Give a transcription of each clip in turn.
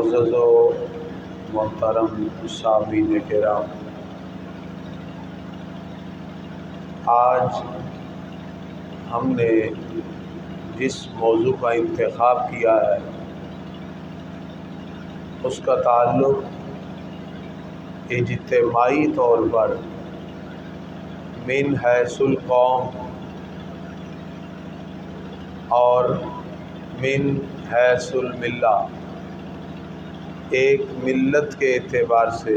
معزز و محترم سامعین کرام، آج ہم نے جس موضوع کا انتخاب کیا ہے اس کا تعلق اجتماعی طور پر من حیث القوم اور من حیث الملہ، ایک ملت کے اعتبار سے،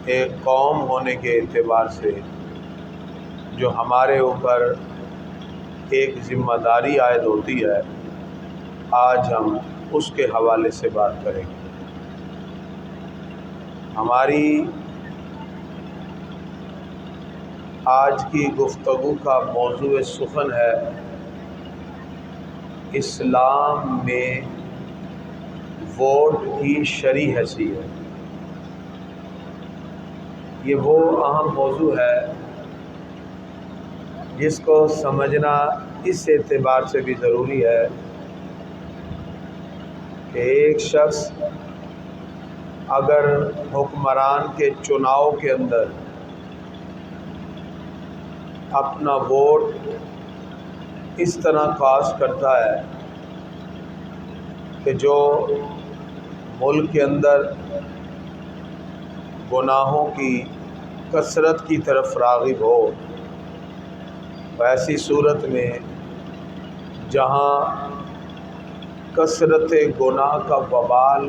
ایک قوم ہونے کے اعتبار سے جو ہمارے اوپر ایک ذمہ داری عائد ہوتی ہے، آج ہم اس کے حوالے سے بات کریں گے۔ ہماری آج کی گفتگو کا موضوع سخن ہے اسلام میں ووٹ کی شرعی حیثیت۔ یہ وہ اہم موضوع ہے جس کو سمجھنا اس اعتبار سے بھی ضروری ہے کہ ایک شخص اگر حکمران کے چناؤ کے اندر اپنا ووٹ اس طرح کاسٹ کرتا ہے کہ جو ملک کے اندر گناہوں کی کثرت کی طرف راغب ہو، ایسی صورت میں جہاں کثرت گناہ کا وبال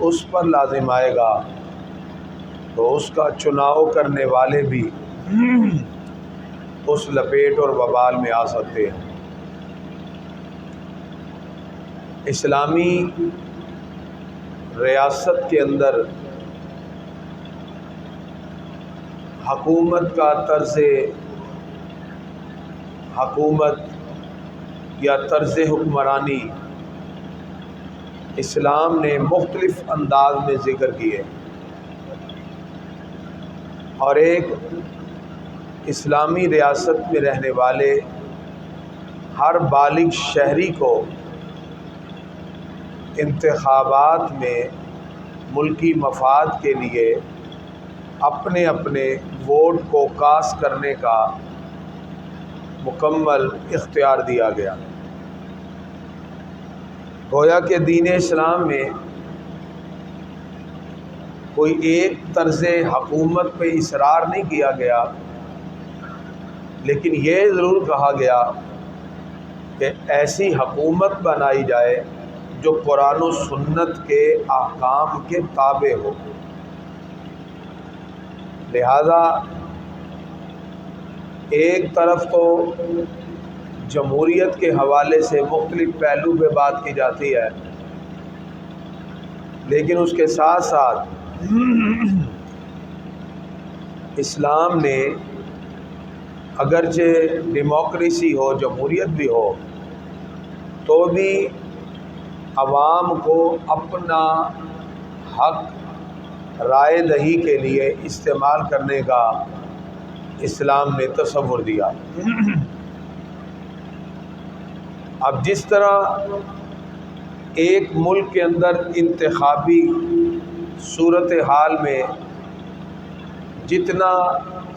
اس پر لازم آئے گا تو اس کا چناؤ کرنے والے بھی اس لپیٹ اور وبال میں آ سکتے ہیں۔ اسلامی ریاست کے اندر حکومت کا طرز حکومت یا طرز حکمرانی اسلام نے مختلف انداز میں ذکر کیے، اور ایک اسلامی ریاست میں رہنے والے ہر بالغ شہری کو انتخابات میں ملکی مفاد کے لیے اپنے اپنے ووٹ کو کاسٹ کرنے کا مکمل اختیار دیا گیا۔ گویا کہ دین اسلام میں کوئی ایک طرز حکومت پہ اصرار نہیں کیا گیا، لیکن یہ ضرور کہا گیا کہ ایسی حکومت بنائی جائے جو قرآن و سنت کے احکام کے تابع ہو۔ لہذا ایک طرف تو جمہوریت کے حوالے سے مختلف پہلو پہ بات کی جاتی ہے، لیکن اس کے ساتھ ساتھ اسلام نے اگرچہ ڈیموکریسی ہو، جمہوریت بھی ہو، تو بھی عوام کو اپنا حق رائے دہی کے لیے استعمال کرنے کا اسلام نے تصور دیا۔ اب جس طرح ایک ملک کے اندر انتخابی صورتحال میں جتنا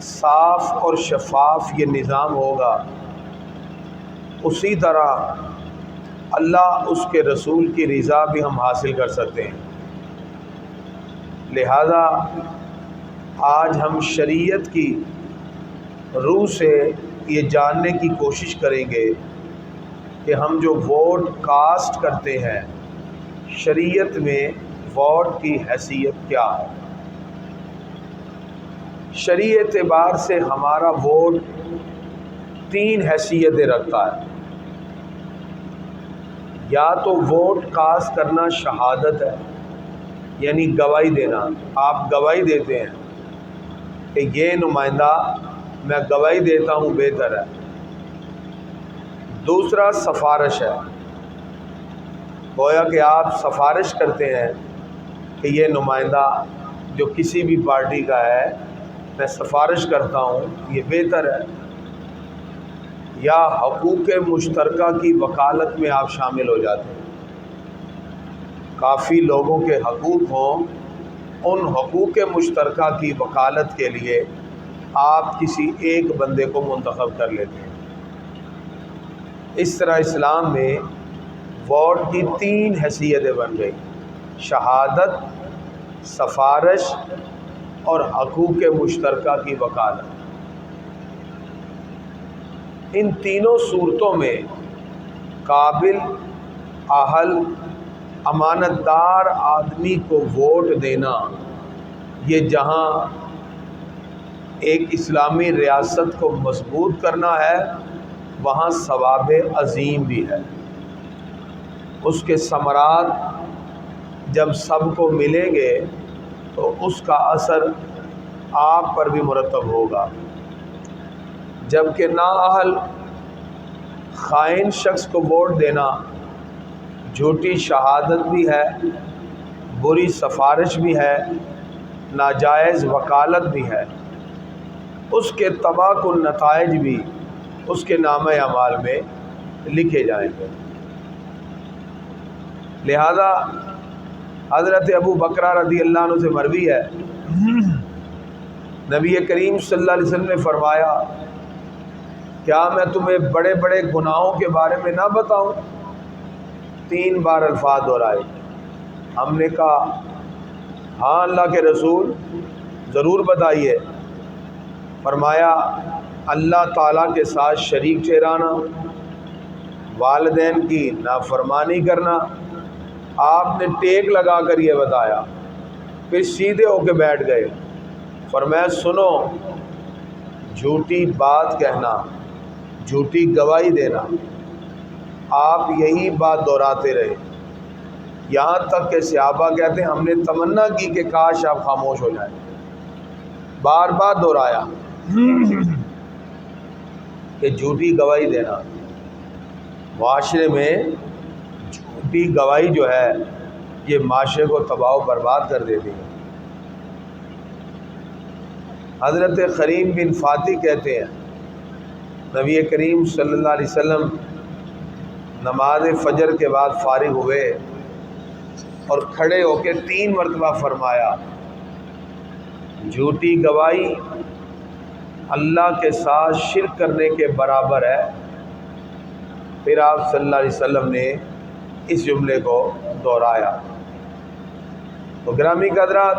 صاف اور شفاف یہ نظام ہوگا، اسی طرح اللہ اس کے رسول کی رضا بھی ہم حاصل کر سکتے ہیں۔ لہذا آج ہم شریعت کی روح سے یہ جاننے کی کوشش کریں گے کہ ہم جو ووٹ کاسٹ کرتے ہیں، شریعت میں ووٹ کی حیثیت کیا ہے۔ شرعی اعتبار سے ہمارا ووٹ 3 حیثیتیں رکھتا ہے۔ یا تو ووٹ کاسٹ کرنا شہادت ہے، یعنی گواہی دینا، آپ گواہی دیتے ہیں کہ یہ نمائندہ میں گواہی دیتا ہوں بہتر ہے۔ دوسرا سفارش ہے، گویا کہ آپ سفارش کرتے ہیں کہ یہ نمائندہ جو کسی بھی پارٹی کا ہے، میں سفارش کرتا ہوں یہ بہتر ہے۔ یا حقوق مشترکہ کی وکالت میں آپ شامل ہو جاتے ہیں۔ کافی لوگوں کے حقوق ہوں، ان حقوق مشترکہ کی وکالت کے لیے آپ کسی ایک بندے کو منتخب کر لیتے ہیں۔ اس طرح اسلام میں ووٹ کی 3 حیثیتیں بن گئی: شہادت، سفارش اور حقوق مشترکہ کی وکالت۔ ان تینوں صورتوں میں قابل، اہل، امانت دار آدمی کو ووٹ دینا، یہ جہاں ایک اسلامی ریاست کو مضبوط کرنا ہے، وہاں ثواب عظیم بھی ہے۔ اس کے ثمرات جب سب کو ملیں گے تو اس کا اثر آپ پر بھی مرتب ہوگا، جبکہ نااہل، خائن شخص کو ووٹ دینا جھوٹی شہادت بھی ہے، بری سفارش بھی ہے، ناجائز وکالت بھی ہے۔ اس کے تباہ کن نتائج بھی اس کے نامہ اعمال میں لکھے جائیں گے۔ لہذا حضرت ابو بکر رضی اللہ عنہ سے مروی ہے، نبی کریم صلی اللہ علیہ وسلم نے فرمایا، کیا میں تمہیں بڑے بڑے گناہوں کے بارے میں نہ بتاؤں؟ 3 بار الفاظ دہرائے۔ ہم نے کہا ہاں اللہ کے رسول، ضرور بتائیے۔ فرمایا، اللہ تعالیٰ کے ساتھ شریک ٹھہرانا، والدین کی نافرمانی کرنا۔ آپ نے ٹیک لگا کر یہ بتایا، پھر سیدھے ہو کے بیٹھ گئے۔ فرمایا سنو، جھوٹی بات کہنا، جھوٹی گواہی دینا۔ آپ یہی بات دہراتے رہے، یہاں تک کہ صحابہ کہتے ہیں ہم نے تمنا کی کہ کاش آپ خاموش ہو جائیں۔ بار بار دہرایا کہ جھوٹی گواہی دینا، معاشرے میں جھوٹی گواہی جو ہے یہ معاشرے کو تباہ و برباد کر دیتی ہے۔ حضرت خریم بن فاتح کہتے ہیں، نبی کریم صلی اللہ علیہ وسلم نماز فجر کے بعد فارغ ہوئے اور کھڑے ہو کے 3 مرتبہ فرمایا، جھوٹی گواہی اللہ کے ساتھ شرک کرنے کے برابر ہے۔ پھر آپ صلی اللہ علیہ وسلم نے اس جملے کو دہرایا۔ تو گرامی حضرات،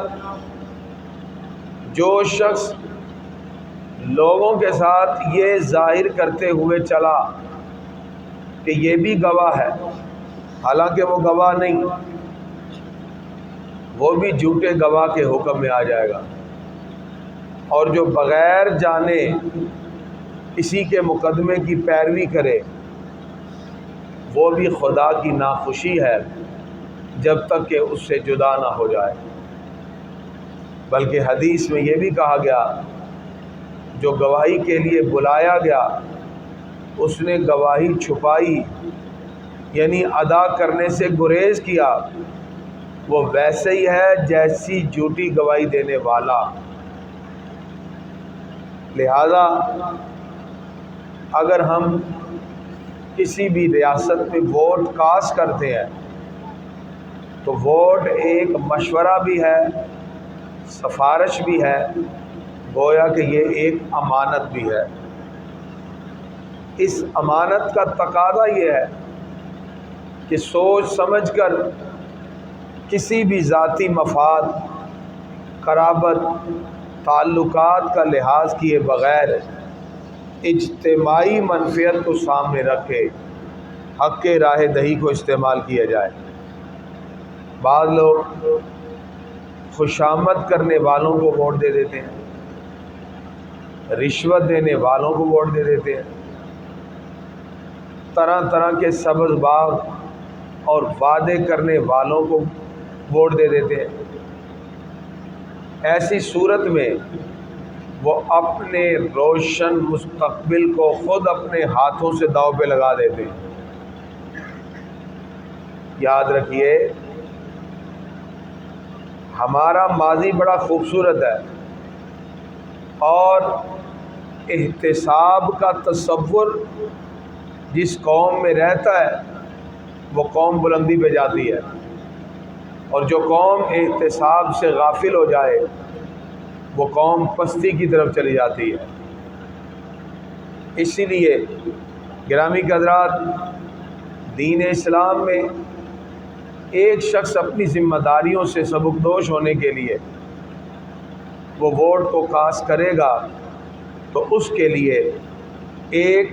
جو شخص لوگوں کے ساتھ یہ ظاہر کرتے ہوئے چلا کہ یہ بھی گواہ ہے، حالانکہ وہ گواہ نہیں، وہ بھی جھوٹے گواہ کے حکم میں آ جائے گا۔ اور جو بغیر جانے کسی کے مقدمے کی پیروی کرے، وہ بھی خدا کی ناخوشی ہے جب تک کہ اس سے جدا نہ ہو جائے۔ بلکہ حدیث میں یہ بھی کہا گیا، جو گواہی کے لیے بلایا گیا اس نے گواہی چھپائی، یعنی ادا کرنے سے گریز کیا، وہ ویسے ہی ہے جیسی جھوٹی گواہی دینے والا۔ لہذا اگر ہم کسی بھی ریاست میں ووٹ کاسٹ کرتے ہیں تو ووٹ ایک مشورہ بھی ہے، سفارش بھی ہے، گویا کہ یہ ایک امانت بھی ہے۔ اس امانت کا تقاضا یہ ہے کہ سوچ سمجھ کر کسی بھی ذاتی مفاد، قرابت، تعلقات کا لحاظ کیے بغیر اجتماعی منفعت کو سامنے رکھے حق کے راہ دہی کو استعمال کیا جائے۔ بعض لوگ خوشامد کرنے والوں کو ووٹ دے دیتے ہیں، رشوت دینے والوں کو ووٹ دے دیتے ہیں، طرح طرح کے سبز باغ اور وعدے کرنے والوں کو ووٹ دے دیتے ہیں۔ ایسی صورت میں وہ اپنے روشن مستقبل کو خود اپنے ہاتھوں سے داؤ پہ لگا دیتے ہیں۔ یاد رکھیے، ہمارا ماضی بڑا خوبصورت ہے اور احتساب کا تصور جس قوم میں رہتا ہے وہ قوم بلندی پہ جاتی ہے۔ اور جو قوم احتساب سے غافل ہو جائے وہ قوم پستی کی طرف چلی جاتی ہے۔ اسی لیے گرامی حضرات، دین اسلام میں ایک شخص اپنی ذمہ داریوں سے سبکدوش ہونے کے لیے وہ ووٹ کو کاسٹ کرے گا تو اس کے لیے ایک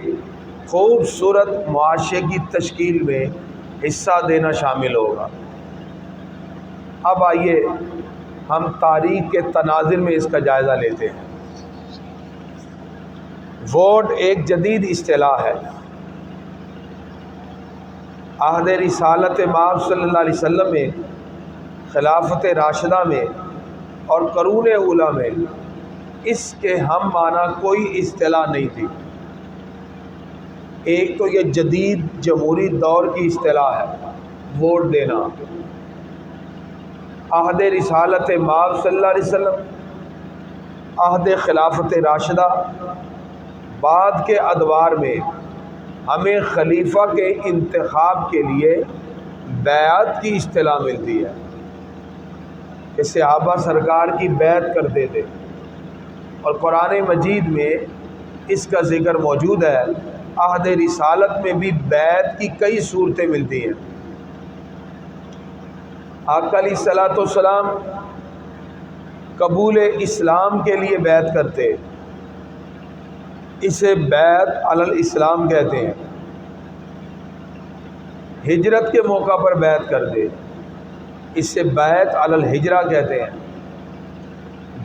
خوبصورت معاشرے کی تشکیل میں حصہ دینا شامل ہوگا۔ اب آئیے ہم تاریخ کے تناظر میں اس کا جائزہ لیتے ہیں۔ ووٹ ایک جدید اصطلاح ہے۔ عہد رسالت مآب صلی اللہ علیہ وسلم میں، خلافت راشدہ میں اور قرون اولیٰ میں اس کے ہم معنی کوئی اصطلاح نہیں تھی۔ ایک تو یہ جدید جمہوری دور کی اصطلاح ہے ووٹ دینا۔ عہد رسالت مآب صلی اللہ علیہ وسلم، عہد خلافت راشدہ، بعد کے ادوار میں ہمیں خلیفہ کے انتخاب کے لیے بیعت کی اصطلاح ملتی ہے کہ صحابہ سرکار کی بیعت کرتے تھے، اور قرآن مجید میں اس کا ذکر موجود ہے۔ عہد رسالت میں بھی بیعت کی کئی صورتیں ملتی ہیں۔ آقا علیہ الصلوۃ والسلام قبول اسلام کے لیے بیعت کرتے، اسے بیعت علی الاسلام کہتے ہیں۔ ہجرت کے موقع پر بیعت کرتے، اسے بیعت علی الہجرہ کہتے ہیں۔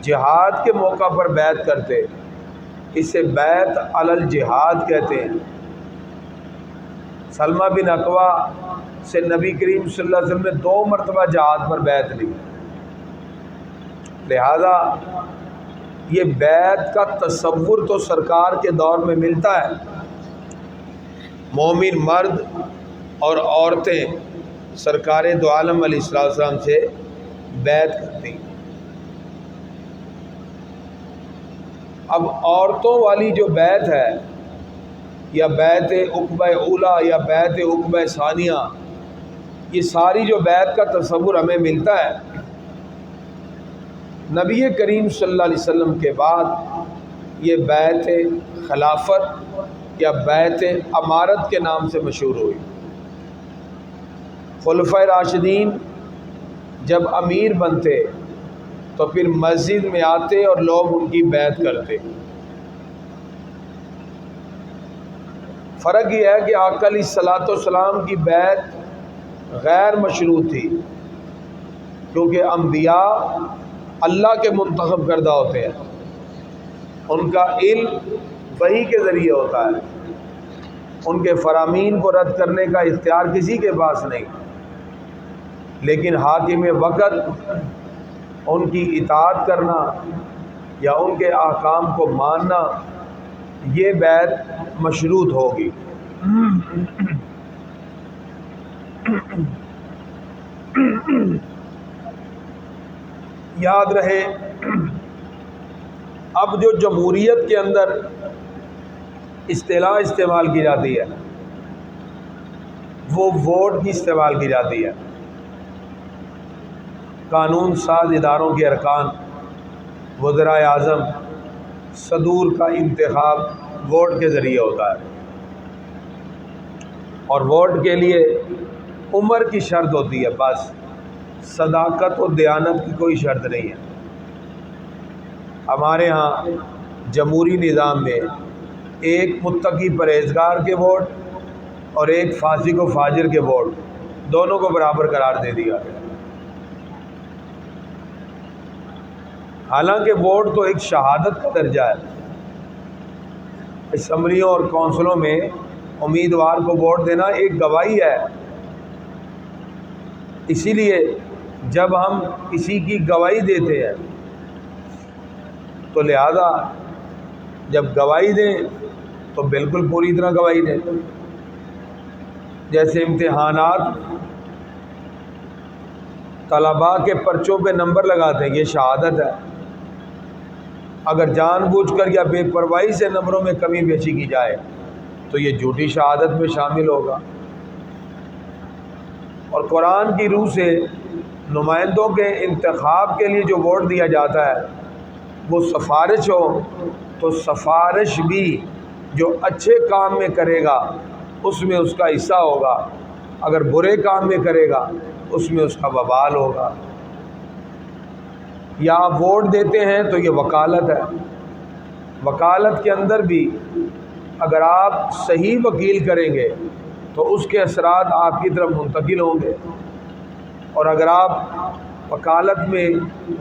جہاد کے موقع پر بیعت کرتے، اسے بیعت علی الجہاد کہتے ہیں۔ سلمہ بن اکوع سے نبی کریم صلی اللہ علیہ وسلم نے 2 مرتبہ جہاد پر بیعت لی، لہذا یہ بیعت کا تصور تو سرکار کے دور میں ملتا ہے۔ مومن مرد اور عورتیں سرکار دو عالم علیہ السلام سے بیعت کرتی۔ اب عورتوں والی جو بیعت ہے، یا بیعت عقبہ اولیٰ یا بیعت عقبہ ثانیہ، یہ ساری جو بیعت کا تصور ہمیں ملتا ہے، نبی کریم صلی اللہ علیہ وسلم کے بعد یہ بیعت خلافت یا بیعت امارت کے نام سے مشہور ہوئی۔ خلفائے راشدین جب امیر بنتے تو پھر مسجد میں آتے اور لوگ ان کی بیعت کرتے۔ فرق یہ ہے کہ آقا علیہ الصلوۃ والسلام کی بیعت غیر مشروط تھی، کیونکہ انبیاء اللہ کے منتخب کردہ ہوتے ہیں، ان کا علم وحی کے ذریعے ہوتا ہے، ان کے فرامین کو رد کرنے کا اختیار کسی کے پاس نہیں، لیکن حاکم وقت ان کی اطاعت کرنا یا ان کے احکام کو ماننا، یہ بیعت مشروط ہوگی۔ یاد رہے، اب جو جمہوریت کے اندر اصطلاح استعمال کی جاتی ہے وہ ووٹ کی استعمال کی جاتی ہے۔ قانون ساز اداروں کے ارکان، وزرائے اعظم، صدور کا انتخاب ووٹ کے ذریعے ہوتا ہے، اور ووٹ کے لیے عمر کی شرط ہوتی ہے، بس صداقت و دیانت کی کوئی شرط نہیں ہے۔ ہمارے ہاں جمہوری نظام میں ایک متقی پرہیزگار کے ووٹ اور ایک فاسق و فاجر کے ووٹ دونوں کو برابر قرار دے دیا گیا۔ حالانکہ ووٹ تو ایک شہادت کا درجہ ہے۔ اسمبلیوں اور کونسلوں میں امیدوار کو ووٹ دینا ایک گواہی ہے۔ اسی لیے جب ہم کسی کی گواہی دیتے ہیں تو لہذا جب گواہی دیں تو بالکل پوری طرح گواہی دیں۔ جیسے امتحانات طلباء کے پرچوں پہ نمبر لگاتے ہیں، یہ شہادت ہے۔ اگر جان بوجھ کر یا بے پرواہی سے نمبروں میں کمی بیشی کی جائے تو یہ جھوٹی شہادت میں شامل ہوگا۔ اور قرآن کی روح سے نمائندوں کے انتخاب کے لیے جو ووٹ دیا جاتا ہے وہ سفارش ہو تو سفارش بھی جو اچھے کام میں کرے گا اس میں اس کا حصہ ہوگا، اگر برے کام میں کرے گا اس میں اس کا وبال ہوگا۔ یا آپ ووٹ دیتے ہیں تو یہ وکالت ہے، وکالت کے اندر بھی اگر آپ صحیح وکیل کریں گے تو اس کے اثرات آپ کی طرف منتقل ہوں گے، اور اگر آپ وکالت میں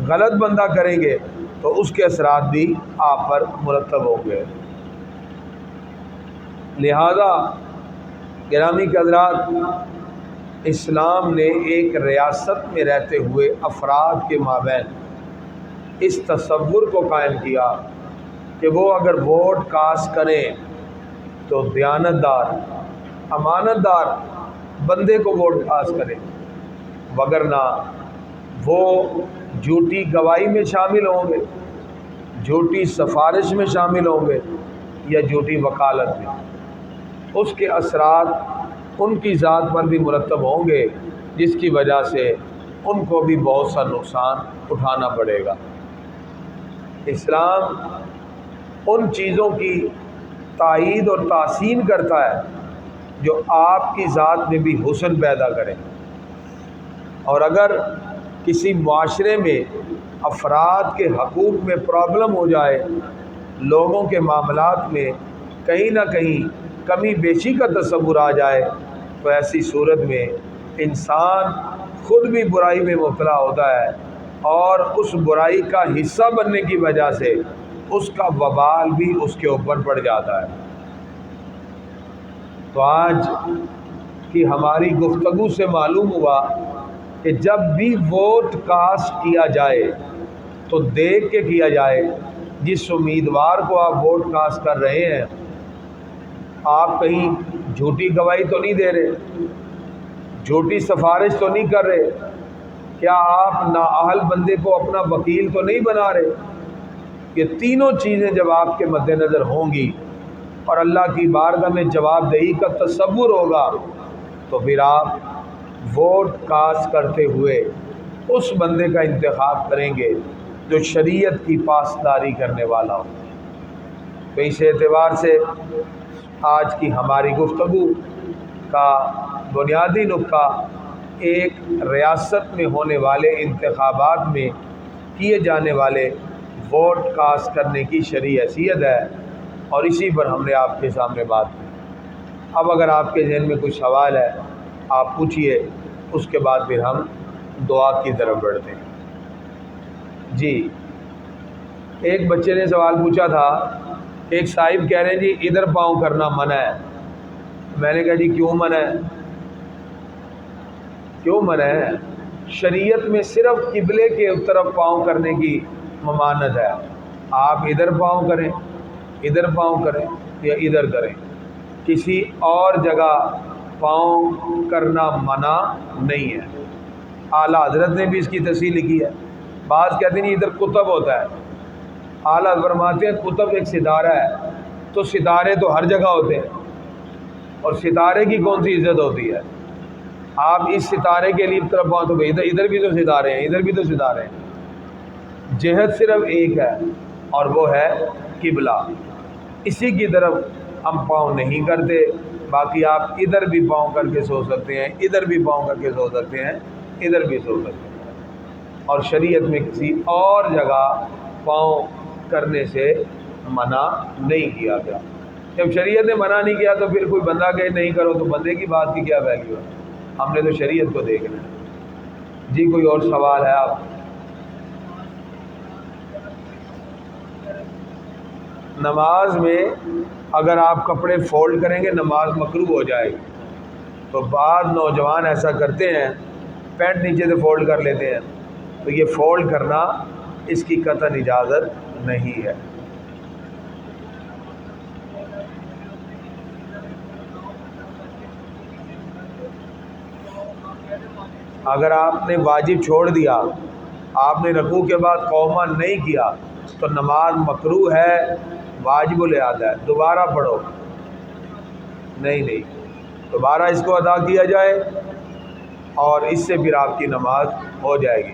غلط بندہ کریں گے تو اس کے اثرات بھی آپ پر مرتب ہوں گے۔ لہذا گرامی کے حضرات، اسلام نے ایک ریاست میں رہتے ہوئے افراد کے مابین اس تصور کو قائم کیا کہ وہ اگر ووٹ کاسٹ کریں تو دیانتدار امانت دار بندے کو ووٹ کاسٹ کریں، وگرنہ وہ جھوٹی گواہی میں شامل ہوں گے، جھوٹی سفارش میں شامل ہوں گے یا جھوٹی وکالت میں، اس کے اثرات ان کی ذات پر بھی مرتب ہوں گے، جس کی وجہ سے ان کو بھی بہت سا نقصان اٹھانا پڑے گا۔ اسلام ان چیزوں کی تائید اور تحسین کرتا ہے جو آپ کی ذات میں بھی حسن پیدا کریں، اور اگر کسی معاشرے میں افراد کے حقوق میں پرابلم ہو جائے، لوگوں کے معاملات میں کہیں نہ کہیں کمی بیشی کا تصور آ جائے، تو ایسی صورت میں انسان خود بھی برائی میں مبتلا ہوتا ہے، اور اس برائی کا حصہ بننے کی وجہ سے اس کا وبال بھی اس کے اوپر پڑ جاتا ہے۔ تو آج کی ہماری گفتگو سے معلوم ہوا کہ جب بھی ووٹ کاسٹ کیا جائے تو دیکھ کے کیا جائے جس امیدوار کو آپ ووٹ کاسٹ کر رہے ہیں آپ کہیں جھوٹی گواہی تو نہیں دے رہے، جھوٹی سفارش تو نہیں کر رہے، کیا آپ نااہل بندے کو اپنا وکیل تو نہیں بنا رہے؟ یہ تینوں چیزیں جب آپ کے مد نظر ہوں گی اور اللہ کی بارگاہ میں جواب دہی کا تصور ہوگا تو پھر آپ ووٹ کاسٹ کرتے ہوئے اس بندے کا انتخاب کریں گے جو شریعت کی پاسداری کرنے والا ہو۔ تو اس اعتبار سے آج کی ہماری گفتگو کا بنیادی نقطہ ایک ریاست میں ہونے والے انتخابات میں کیے جانے والے ووٹ کاسٹ کرنے کی شرعی حیثیت ہے، اور اسی پر ہم نے آپ کے سامنے بات کی۔ اب اگر آپ کے ذہن میں کوئی سوال ہے آپ پوچھئے، اس کے بعد پھر ہم دعا کی طرف بڑھتے ہیں۔ جی، ایک بچے نے سوال پوچھا تھا، ایک صاحب کہہ رہے ہیں جی ادھر پاؤں کرنا منع ہے۔ میں نے کہا جی کیوں منع ہے؟ کیوں منع ہے؟ شریعت میں صرف قبلے کے طرف پاؤں کرنے کی ممانعت ہے، آپ ادھر پاؤں کریں، ادھر پاؤں کریں یا ادھر کریں، کسی اور جگہ پاؤں کرنا منع نہیں ہے۔ اعلیٰ حضرت نے بھی اس کی تفصیل لکھی ہے۔ بعض کہتے ہیں ادھر قطب ہوتا ہے، اعلیٰ فرماتے ہیں قطب ایک ستارہ ہے، تو ستارے تو ہر جگہ ہوتے ہیں، اور ستارے کی کون سی عزت ہوتی ہے؟ آپ اس ستارے کے لیے طرف پاؤں تو ادھر بھی تو ستارے ہیں، ادھر بھی تو ستارے ہیں، جہت صرف ایک ہے اور وہ ہے قبلہ، اسی کی طرف ہم پاؤں نہیں کرتے۔ باقی آپ ادھر بھی پاؤں کر کے سو سکتے ہیں، ادھر بھی پاؤں کر کے سو سکتے ہیں، ادھر بھی سو سکتے ہیں، اور شریعت میں کسی اور جگہ پاؤں کرنے سے منع نہیں کیا گیا۔ جب شریعت نے منع نہیں کیا تو پھر کوئی بندہ کہے نہیں کرو تو بندے کی بات کی کیا ویلیو ہے؟ ہم نے تو شریعت کو دیکھنا ہے۔ جی کوئی اور سوال ہے آپ؟ نماز میں اگر آپ کپڑے فولڈ کریں گے نماز مکروہ ہو جائے گی، تو بعض نوجوان ایسا کرتے ہیں پینٹ نیچے سے فولڈ کر لیتے ہیں، تو یہ فولڈ کرنا اس کی قطعاً اجازت نہیں ہے۔ اگر آپ نے واجب چھوڑ دیا، آپ نے رکوع کے بعد قومہ نہیں کیا تو نماز مکروہ ہے، واجب الاعادہ ہے، دوبارہ پڑھو۔ نہیں دوبارہ اس کو ادا کیا جائے اور اس سے پھر آپ کی نماز ہو جائے گی،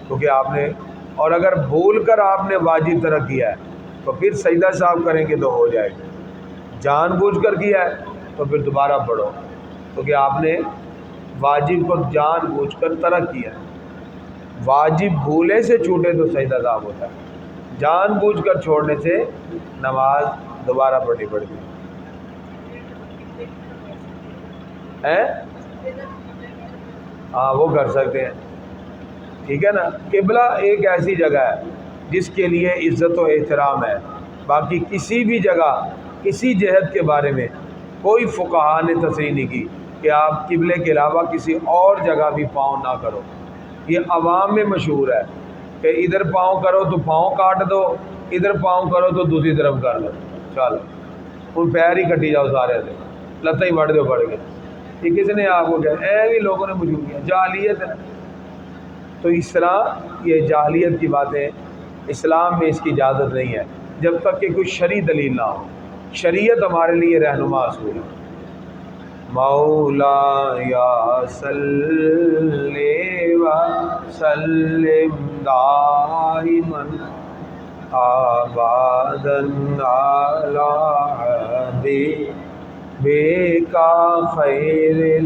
کیونکہ آپ نے، اور اگر بھول کر آپ نے واجب ترک کیا ہے تو پھر سجدہ صاحب کریں گے تو ہو جائے گا، جان بوجھ کر کیا ہے تو پھر دوبارہ پڑھو، کیونکہ آپ نے واجب کو جان بوجھ کر ترک کیا ہے۔ واجب بھولے سے چھوٹے تو سجدہ صاحب ہوتا ہے، جان بوجھ کر چھوڑنے سے نماز دوبارہ پڑھنی پڑتی ہے۔ ہاں وہ کر سکتے ہیں، ٹھیک ہے نا۔ قبلہ ایک ایسی جگہ ہے جس کے لیے عزت و احترام ہے، باقی کسی بھی جگہ کسی جہت کے بارے میں کوئی فقہا نے تصریح نہیں کی کہ آپ قبلے کے علاوہ کسی اور جگہ بھی پاؤں نہ کرو۔ یہ عوام میں مشہور ہے کہ ادھر پاؤں کرو تو پاؤں کاٹ دو، ادھر پاؤں کرو تو دوسری طرف کر دو، چلو ان پیر ہی کٹی جاؤ سارے سے، لتیں ہی بڑھ دو پڑ گئے۔ یہ کس نے آپ کو کہا؟ ایسے لوگوں نے موجود کیا، جاہلیت ہے۔ تو اس طرح یہ جاہلیت کی باتیں اسلام میں اس کی اجازت نہیں ہے جب تک کہ کوئی شرعی دلیل نہ ہو۔ شریعت ہمارے لیے رہنما اصول ہے۔ مولا یا صلی و سلم دائما ابدا علی حبیبک خیر